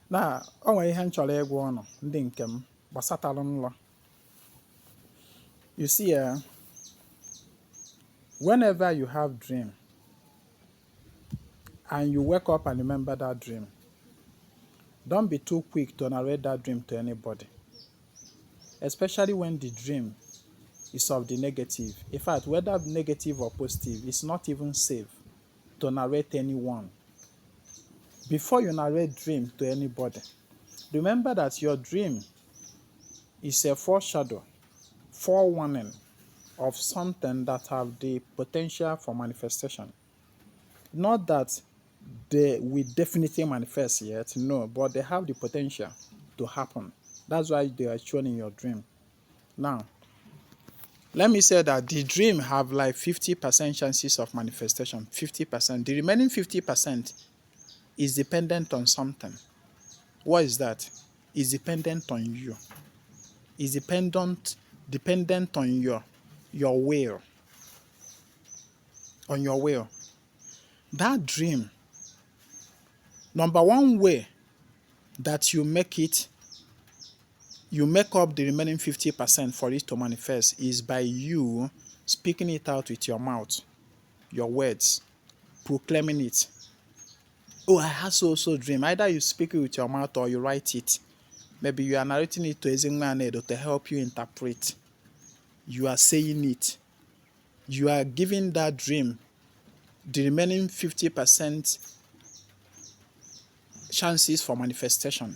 Na o nwere ihe m chọrọ ịgwa ụnụ ndị nke m gbasatalụ nlọ. You see, whenever you have dream and you wake up and remember that dream, don't be too quick to narrate that dream to anybody, especially when the dream is of the negative. In fact, whether negative or positive, it's not even safe to narrate anyone. Before you narrate dream to anybody, remember that your dream is a foreshadow, forewarning of something that have the potential for manifestation. Not that they will definitely manifest yet, no, but they have the potential to happen. That's why they are shown in your dream. Now, let me say that the dream have like 50% chances of manifestation, 50%. The remaining 50% is dependent on something. What is that? It's dependent on you. It's dependent on your will. On your will. That dream, number one way that you make up the remaining 50% for it to manifest is by you speaking it out with your mouth, your words, proclaiming it. Oh, I had so dream. Either you speak it with your mouth or you write it. Maybe you are narrating it to Ezinwa Anaedo to help you interpret. You are saying it. You are giving that dream the remaining 50% chances for manifestation.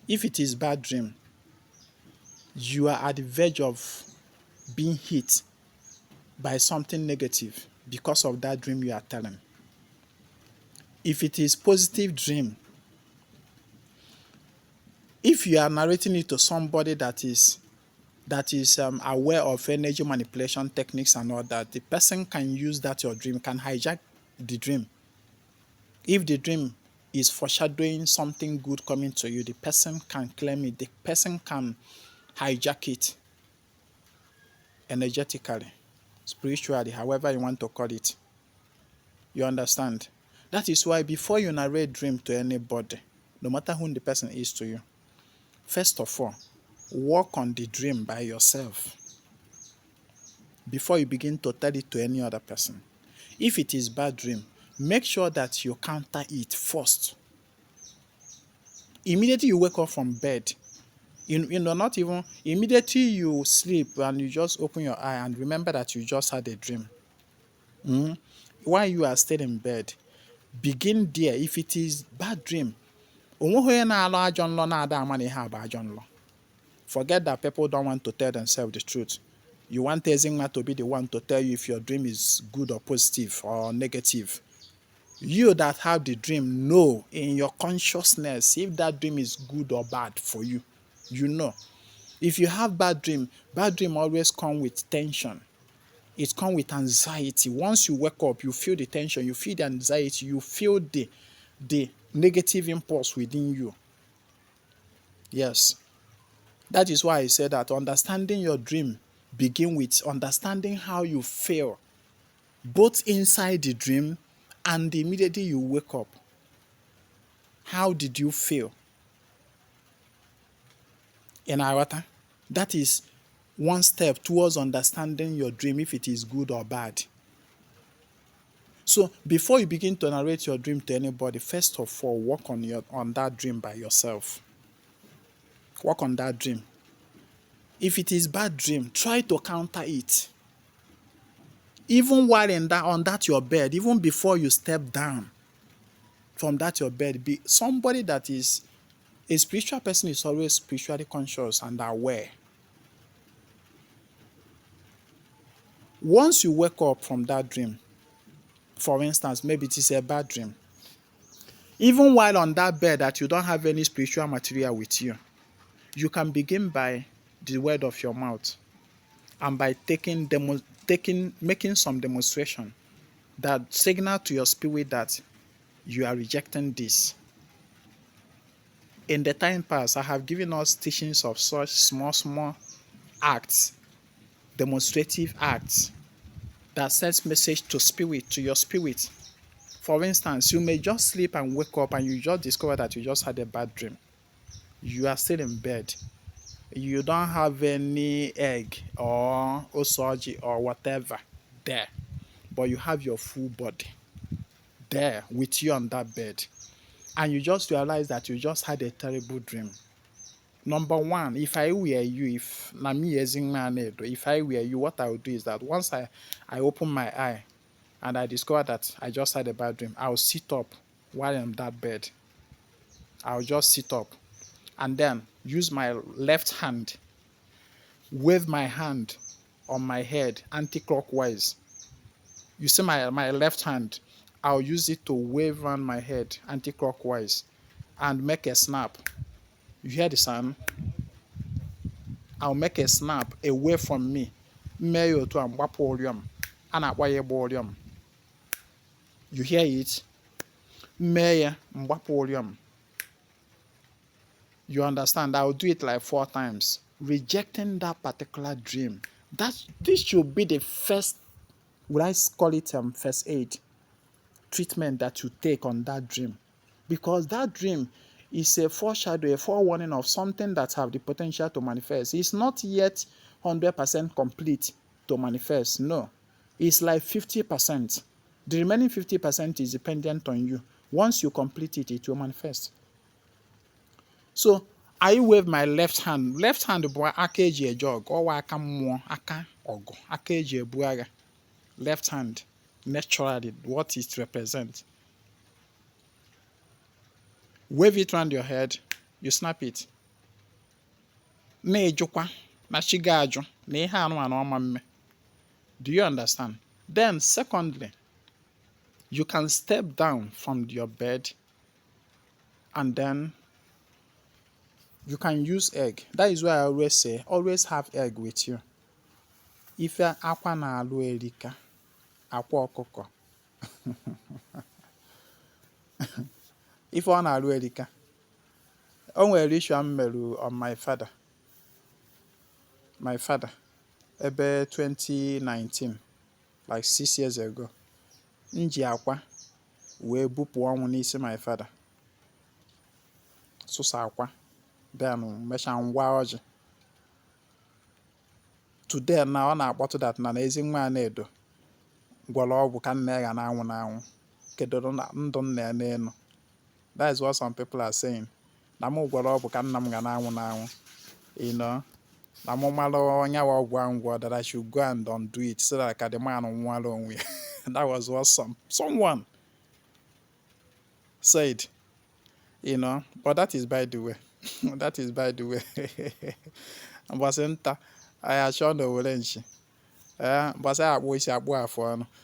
If it is bad dream, you are at the verge of being hit by something negative because of that dream you are telling. If it is positive dream, if you are narrating it to somebody that is aware of energy manipulation techniques and all that, the person can use that your dream, can hijack the dream. If the dream is foreshadowing something good coming to you, the person can claim it. The person can hijack it energetically, spiritually, however you want to call it. You understand? That is why before you narrate dream to anybody, no matter who the person is to you, first of all, work on the dream by yourself before you begin to tell it to any other person. If it is bad dream, make sure that you counter it first. Immediately you wake up from bed, not even immediately you sleep and you just open your eye and remember that you just had a dream. While you are still in bed, begin there. If it is bad dream, forget that people don't want to tell themselves the truth. You want Ezinwa to be the one to tell you if your dream is good or positive or negative. You that have the dream know in your consciousness if that dream is good or bad for you. You know. If you have bad dream always come with tension. It comes with anxiety. Once you wake up, you feel the tension, you feel the anxiety, you feel the negative impulse within you. Yes. That is why I said that understanding your dream begin with understanding how you feel, both inside the dream and immediately you wake up. How did you feel? In Awata, that is one step towards understanding your dream, if it is good or bad. So before you begin to narrate your dream to anybody, first of all, work on that dream by yourself. Work on that dream. If it is bad dream, try to counter it. Even while on that your bed, even before you step down from that your bed, be somebody that is a spiritual person is always spiritually conscious and aware. Once you wake up from that dream, for instance, maybe it is a bad dream, even while on that bed that you don't have any spiritual material with you, you can begin by the word of your mouth and by making some demonstration that signal to your spirit that you are rejecting this. In the time past, I have given us teachings of such small acts, demonstrative acts that sends message to your spirit. For instance, you may just sleep and wake up and you just discover that you just had a bad dream. You are still in bed. You don't have any egg or osoji or whatever there, but you have your full body there with you on that bed. And you just realize that you just had a terrible dream. Number one, if I were you, if Nami Ezinwa Anaedo, if I were you, what I would do is that once I open my eye and I discover that I just had a bad dream, I'll sit up while I'm in that bed. I'll just sit up and then use my left hand, wave my hand on my head anti-clockwise. You see my left hand, I'll use it to wave around my head anti-clockwise and make a snap. You hear the sound? I'll make a snap away from me. You hear it? You understand? I'll do it like 4 times, rejecting that particular dream. This should be the first, would I call it first aid treatment that you take on that dream, because that dream is a foreshadow, a forewarning of something that have the potential to manifest. It's not yet 100% complete to manifest. No, it's like 50%. The remaining 50% is dependent on you. Once you complete it, it will manifest. So I wave my left hand. Left hand bụ aka eji ejog, ọwa aka mmụọ, aka ọgụ, aka eji ebu agha. Left hand, naturally, what it represents. Wave it around your head, you snap it. Na-ejukwa, na chiga aju, na ihe anu ọma mme. Do you understand? Then, secondly, you can step down from your bed and then you can use egg. That is why I always say, always have egg with you. Ife akwa na-alụ erika, akwa ọkụkọ. Ife ọ na-alụ erika. O nwere issue m merụ on my father. My father, ebe 2019, like 6 years ago. Nji akwa wee bupụ ọnwụ n'isi my father. Sụsa akwa. Then mecha ngwa ọjị. Today na ọ na-akpọtụ that na Ezinwa Anaedo gwọrọ ọgwụ ka nna ya na-anwụ n'anwụ. Kedoro ndụ nna ya n'elu. That is what some people are saying. Na mụ gwọrọ ọgwụ ka nna m ga na-anwụ n'anwụ. You know, na mụ mara onye wa ọgwụ ahụ gwọ that I should go and undo it so that ka the man nwụọrọ onwe ya. That was what someone said. You know, but that is by the way. That is by the way.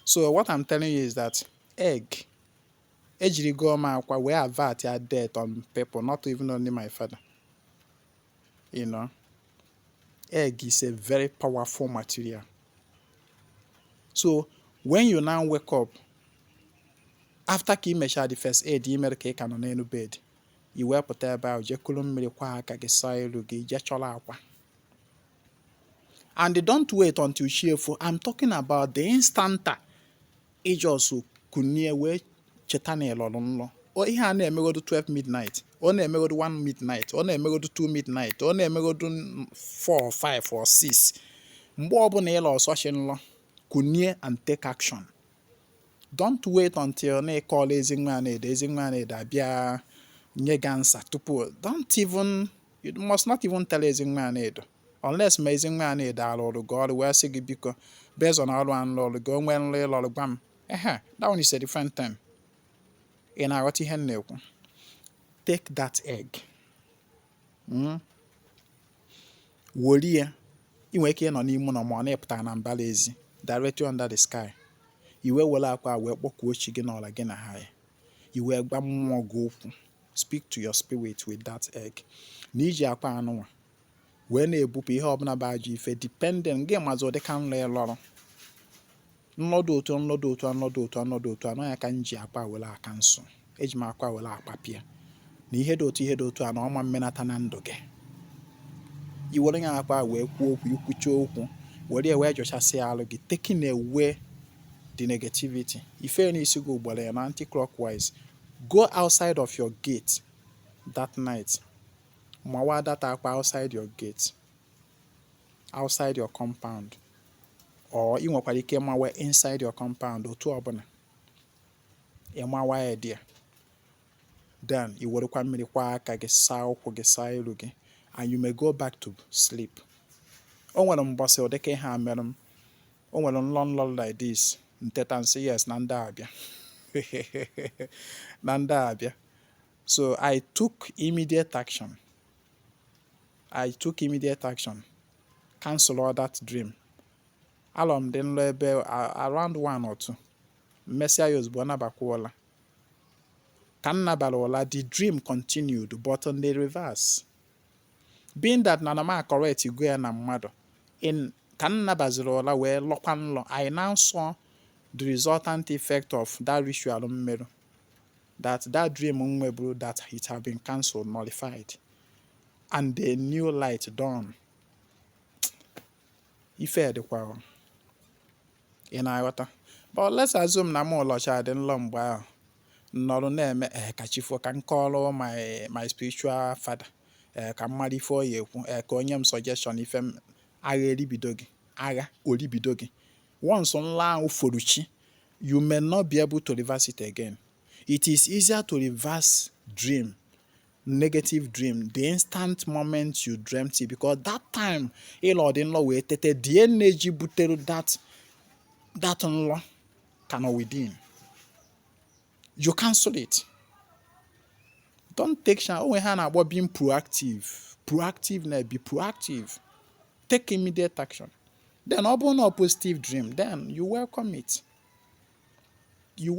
So what I'm telling you is that egg, we avert your death on people, not even only my father. You know, egg is a very powerful material. So when you now wake up, after you measure the first aid, you make a can on any bed. You will put about Jekulum Miliquaka, soil, Jachala. And they don't wait until cheerful. I'm talking about the instant age also could near where Chetane Lolonlo. Or he had never go to 12 midnight, or never go to 1 midnight, or never go to 2 midnight, or never go to 4 or 5 or 6. Mbobonel or Soshenlo could near and take action. Don't wait until they call Ezinwa Anaedo, Bia. Don't even, you must not even tell Ezinwa Anaedo. Unless Ezinwa Anaedo or God will say because based on our one Lord go when Lord Bam. That one is a different thing. In our hen take that egg. Wolia, you wake in on him on one eptan and balazy, directly under the sky. You will well up our work which again all again a high. You will bam more go. Speak to your spirit with that egg. Niji akwa anụwa. When na ebupu ihe ọbụla baji ife dependent game as they can lay lọrọ. Nnodo otu anọ ya ka nji akwa wela aka nso. Eji m akwa wela akpapịa. Na ihe dị otu anọ ọma mmenata na ndụ gị. Iwere nya akwa wee kwuo okwu ikwucha okwu. Were wee jochasị alụ gị, taking away the negativity. If any isi go and anti-clockwise, go outside of your gate that night. Mawa that outside your gate, outside your compound, or you want to inside your compound or two abona. Mawa idea. Then you will come and you may go back to sleep. Oh, when I'm bossy or they can't have madam. Oh, when I'm long like this, and say yes, Nanda Abia. Nanda Abia. So I took immediate action. Cancel all that dream. Alom den lebe around 1 or 2. Messia was born abakuola. Kannabalola, the dream continued, but on the reverse. Being that Nanama correct, you go na mado. In Kannabazirola, where Lopanlo, I now saw the resultant effect of that ritual meru. That dream unmebru that it had been cancelled, nullified. And the new light dawned. Ife the kwao. In Iwata. But let's assume na mo locha den lomba. Nọrọ na-eme Akajiofo ka call my spiritual father ka mmadụ ife ọ ya ekwu ka onye m suggestion ife m agha eribido gị agha oribido gị once nla ahụ foruchi you may not be able to reverse it again. It is easier to reverse negative dream the instant moment you dreamt it, because that time ịlọdịnlọ wee tete the energy butere that nlọ cannot within. You cancel it. Don't take chance. Oh, about being proactive. Be proactive. Take immediate action. Then open a positive dream. Then you welcome it. In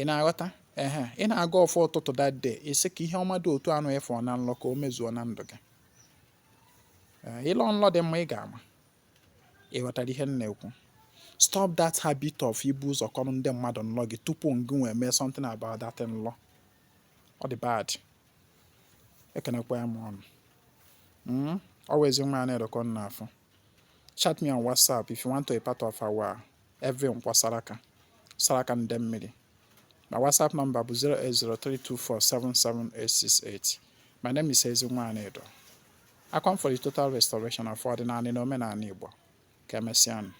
a water. In a go for to that day. It's a key homa do to an for an unlock or mezu an andoga. Elon lot them way gamma. What the hen neku. Stop that habit of Hebrews or calling them mad on log it to pungu and make something about that in law. Or the bad. I can acquire one. Always Ezinwa Anaedo. Chat me on WhatsApp if you want to be part of our every Saraka Ndemmiri. My WhatsApp number is 08032477868. My name is Ezinwa Anaedo. I come for the total restoration of ordinary no men and neighbor. Kemesian.